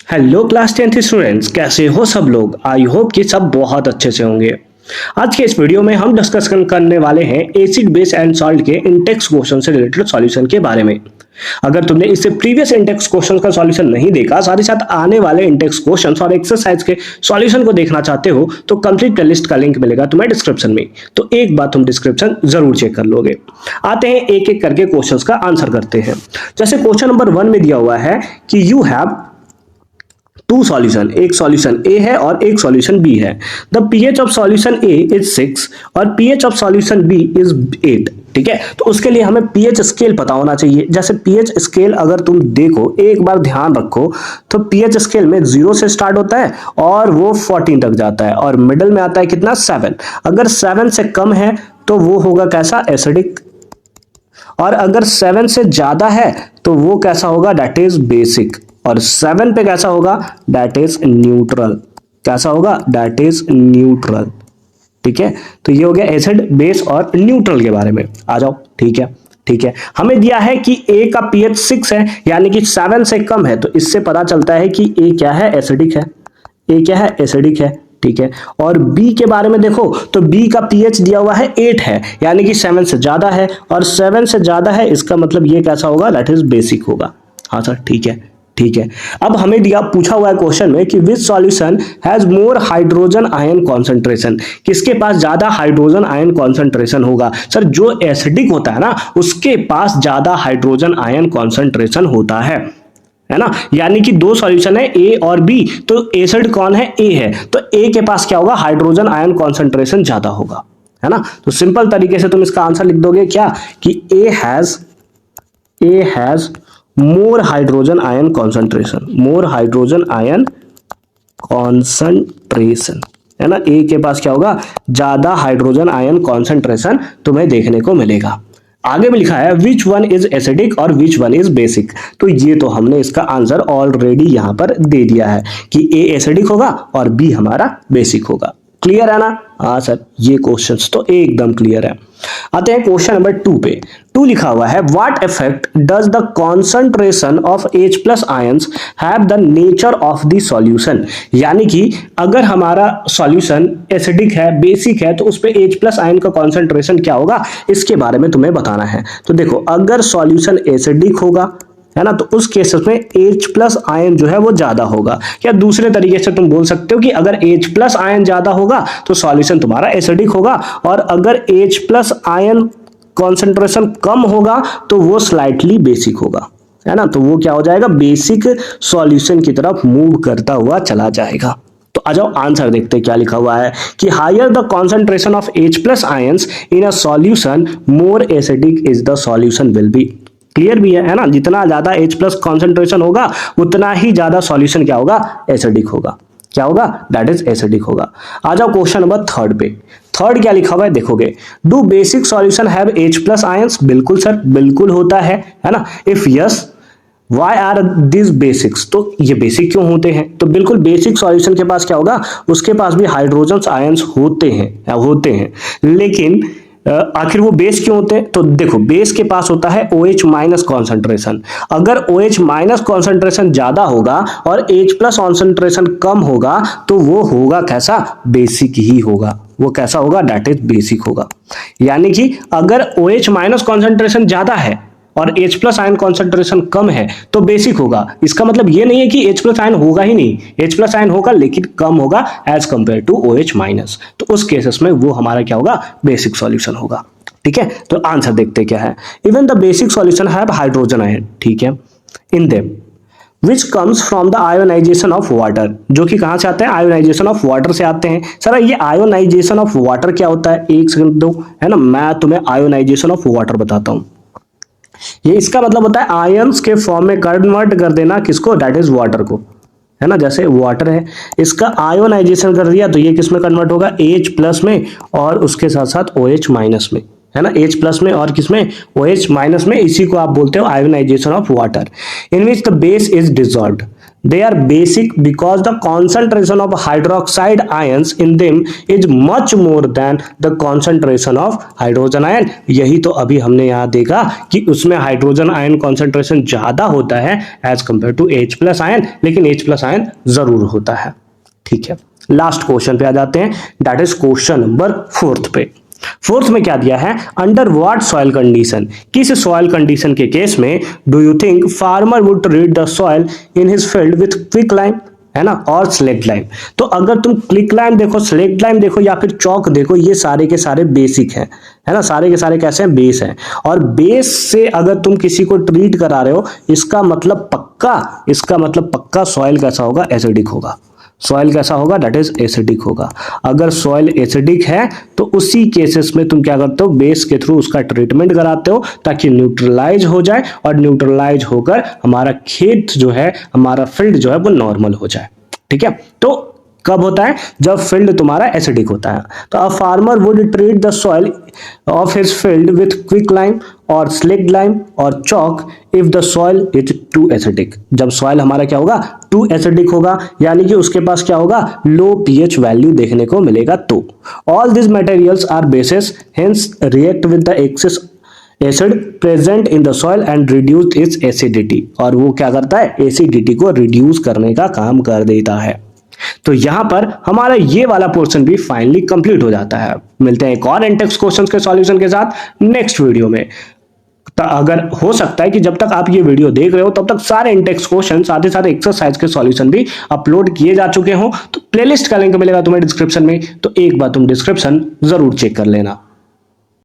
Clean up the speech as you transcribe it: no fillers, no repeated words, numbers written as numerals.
Hello class 10th students, कैसे हो सब लोग। आई होप कि सब बहुत अच्छे से होंगे। आज के इस वीडियो में हम डिस्कस करने वाले हैं एसिड बेस एंड सॉल्ट के इंटेक्स क्वेश्चन से रिलेटेड सॉल्यूशन के बारे में। अगर तुमने इससे प्रीवियस इंटेक्स क्वेश्चन का सॉल्यूशन नहीं देखा, साथ ही साथ आने वाले इंटेक्स क्वेश्चन और एक्सरसाइज के सॉल्यूशन को देखना चाहते हो तो कंप्लीट प्लेलिस्ट का लिंक मिलेगा तुम्हें डिस्क्रिप्शन में। तो एक बार तुम डिस्क्रिप्शन जरूर चेक कर लोगे। आते हैं एक एक करके क्वेश्चंस का आंसर करते हैं। जैसे क्वेश्चन नंबर 1 में दिया हुआ है कि यू हैव टू सॉल्यूशन, एक सॉल्यूशन ए है और एक सॉल्यूशन बी है। The pH of solution A is 6 और pH of solution B is 8। ठीक है, तो उसके लिए हमें पीएच स्केल पता होना चाहिए। जैसे पीएच स्केल अगर तुम देखो, एक बार ध्यान रखो, तो पीएच स्केल में 0 से स्टार्ट होता है और वो 14 तक जाता है और मिडिल में आता है कितना, 7। अगर 7 से कम है तो वो होगा कैसा, एसिडिक। और अगर 7 से ज्यादा है तो वो कैसा होगा, दैट इज बेसिक। और 7 पे कैसा होगा, दैट इज न्यूट्रल। कैसा होगा, दैट इज न्यूट्रल। ठीक है, तो ये हो गया एसिड, बेस और न्यूट्रल के बारे में। आ जाओ, ठीक है। ठीक है, हमें दिया है कि ए का पीएच 6 है, यानी कि 7 से कम है, तो इससे पता चलता है कि ए क्या है, एसिडिक है। ए क्या है, एसिडिक है। ठीक है, और बी के बारे में देखो तो बी का पीएच दिया हुआ है 8 है, यानी कि 7 से ज्यादा है, और 7 से ज्यादा है इसका मतलब ये कैसा होगा, दैट इज बेसिक होगा। हाँ सर, ठीक है। ठीक है, अब हमें दिया पूछा हुआ है क्वेश्चन में कि which solution has more hydrogen ion concentration, किसके पास ज्यादा हाइड्रोजन आयन कॉन्सेंट्रेशन होगा। सर, जो एसिडिक होता है ना उसके पास ज्यादा हाइड्रोजन आयन कॉन्सेंट्रेशन होता है ना। यानी कि दो सॉल्यूशन है ए और बी, तो एसिड कौन है, ए है, तो ए के पास क्या होगा, हाइड्रोजन आयन कॉन्सेंट्रेशन ज्यादा होगा, है ना। तो सिंपल तरीके से तुम इसका आंसर लिख दोगे क्या, कि A has more hydrogen ion concentration, more hydrogen ion concentration, है ना। ए के पास क्या होगा, ज्यादा हाइड्रोजन आयन कॉन्सेंट्रेशन तुम्हें देखने को मिलेगा। आगे में लिखा है विच वन इज एसिडिक और विच वन इज बेसिक, तो ये तो हमने इसका आंसर ऑलरेडी यहां पर दे दिया है कि ए एसिडिक होगा और बी हमारा बेसिक होगा। क्लियर है ना। हाँ सर, ये क्वेश्चंस तो एकदम क्लियर है। आते हैं क्वेश्चन नंबर 2 पे। 2 लिखा हुआ है what effect does the concentration of H plus ions have the nature of the solution, यानी कि अगर हमारा सॉल्यूशन एसिडिक है, बेसिक है, तो उस पे H प्लस आयन का कॉन्सेंट्रेशन क्या होगा, इसके बारे में तुम्हें बताना है। तो देखो, अगर सॉल्यूशन एसिडिक होगा, है ना, तो उस केसेस में H प्लस आयन जो है वो ज्यादा होगा। या दूसरे तरीके से तुम बोल सकते हो कि अगर H प्लस आयन ज्यादा होगा तो सॉल्यूशन तुम्हारा एसिडिक होगा, और अगर H प्लस आयन कॉन्सेंट्रेशन कम होगा तो वो स्लाइटली बेसिक होगा, है ना। तो वो क्या हो जाएगा, बेसिक सॉल्यूशन की तरफ मूव करता हुआ चला जाएगा। तो आ जाओ आंसर देखते हैं क्या लिखा हुआ है कि higher the concentration of H plus ions in a solution more acidic is the solution will be. Clear भी है ना, जितना ज्यादा H प्लस कॉन्सेंट्रेशन होगा उतना ही ज्यादा सॉल्यूशन क्या होगा, एसिडिक होगा। क्या होगा, दैट इज एसिडिक होगा। आ जाओ क्वेश्चन नंबर 3 पे। थर्ड क्या लिखा हुआ है देखोगे, do basic solution have H plus ions. बिल्कुल सर, बिल्कुल होता है ना। If yes why are this basics, तो ये बेसिक क्यों होते हैं, तो बिल्कुल बेसिक सॉल्यूशन के पास क्या होगा, उसके पास भी हाइड्रोजन आयंस होते हैं। लेकिन आखिर वो बेस क्यों होते हैं, तो देखो बेस के पास होता है OH माइनस कॉन्सेंट्रेशन। अगर OH माइनस कॉन्सेंट्रेशन ज्यादा होगा और H प्लस कॉन्सेंट्रेशन कम होगा तो वो होगा कैसा, बेसिक ही होगा। वो कैसा होगा, दैट इज बेसिक होगा। यानी कि अगर OH माइनस कॉन्सेंट्रेशन ज्यादा है और H प्लस आयन कॉन्सेंट्रेशन कम है तो बेसिक होगा। इसका मतलब ये नहीं है कि H प्लस आयन होगा ही नहीं, H प्लस आयन होगा लेकिन कम होगा as compare to OH minus, तो उस केसेस में वो हमारा क्या होगा, बेसिक सॉल्यूशन होगा। ठीक है, तो आंसर देखते क्या है। Even the basic solution have hydrogen ion, ठीक है, in them which comes from the ionisation of water, जो कि कहां से आते हैं, आयोनाइजेशन ऑफ वाटर से आते हैं। सर ये आयोनाइजेशन ऑफ वाटर क्या होता है, एक सेकंड दो, है ना, मैं तुम्हें आयोनाइजेशन ऑफ वाटर बताता हूं। ये इसका मतलब होता है आयंस के फॉर्म में कन्वर्ट कर देना, किसको, दैट इज वाटर को, है ना। जैसे वाटर है, इसका आयोनाइजेशन कर दिया तो ये किस में कन्वर्ट होगा, H प्लस में, और उसके साथ साथ OH माइनस में, है ना। H प्लस में और किसमें, OH माइनस में। इसी को आप बोलते हो ionisation of water, in which the base is dissolved. They are basic because the concentration of hydroxide ions in them is much more than the concentration of hydrogen ion. यही तो अभी हमने यहाँ देखा कि उसमें हाइड्रोजन आयन कॉन्सेंट्रेशन ज्यादा होता है as compare to H plus ion, लेकिन H प्लस आयन जरूर होता है। ठीक है, लास्ट क्वेश्चन पे आ जाते हैं, दैट इज क्वेश्चन नंबर 4 पे। फोर्थ में क्या दिया है, अंडर व्हाट सॉइल कंडीशन, किस सॉइल कंडीशन के केस में do you think farmer would treat the soil in his field with quick lime, है ना, और स्लेक्ट लाइम। तो अगर तुम क्विक लाइम देखो, स्लेक्ट लाइम देखो या फिर चौक देखो, ये सारे के सारे बेसिक हैं, है ना, सारे के सारे कैसे हैं, बेस हैं। और बेस से अगर तुम किसी को ट्रीट करा रहे हो, इसका मतलब पक्का सॉइल कैसा होगा, एसिडिक होगा। सॉइल कैसा होगा, दैट इज एसिडिक होगा। अगर सॉइल एसिडिक है तो उसी केसेस में तुम क्या करते हो, बेस के थ्रू उसका ट्रीटमेंट कराते हो ताकि न्यूट्रलाइज हो जाए, और न्यूट्रलाइज होकर हमारा खेत जो है, हमारा फील्ड जो है वो नॉर्मल हो जाए। ठीक है, तो कब होता है, जब फील्ड तुम्हारा एसिडिक होता है। तो a farmer would treat the soil of his field with quick lime और स्लेक्ट लाइम और chalk if the soil is too acidic. जब सॉइल हमारा क्या होगा, टू एसिडिक होगा, यानी कि उसके पास क्या होगा, लो पीएच वैल्यू देखने को मिलेगा। तो all this materials are bases, hence react with the excess acid present in the soil and reduce its acidity. और वो क्या करता है, एसिडिटी को रिड्यूस करने का काम कर देता है। तो यहां पर हमारा ये वाला पोर्शन भी फाइनली कंप्लीट हो जाता है। मिलते हैं एक और इंटेक्स क्वेश्चंस के सॉल्यूशन के साथ नेक्स्ट वीडियो में। तो अगर हो सकता है कि जब तक आप ये वीडियो देख रहे हो तब तक सारे इंटेक्स क्वेश्चन साथ ही साथ एक्सरसाइज के सॉल्यूशन भी अपलोड किए जा चुके हों। तो प्लेलिस्ट का लिंक मिलेगा तुम्हें डिस्क्रिप्शन में, तो एक बार तुम डिस्क्रिप्शन जरूर चेक कर लेना।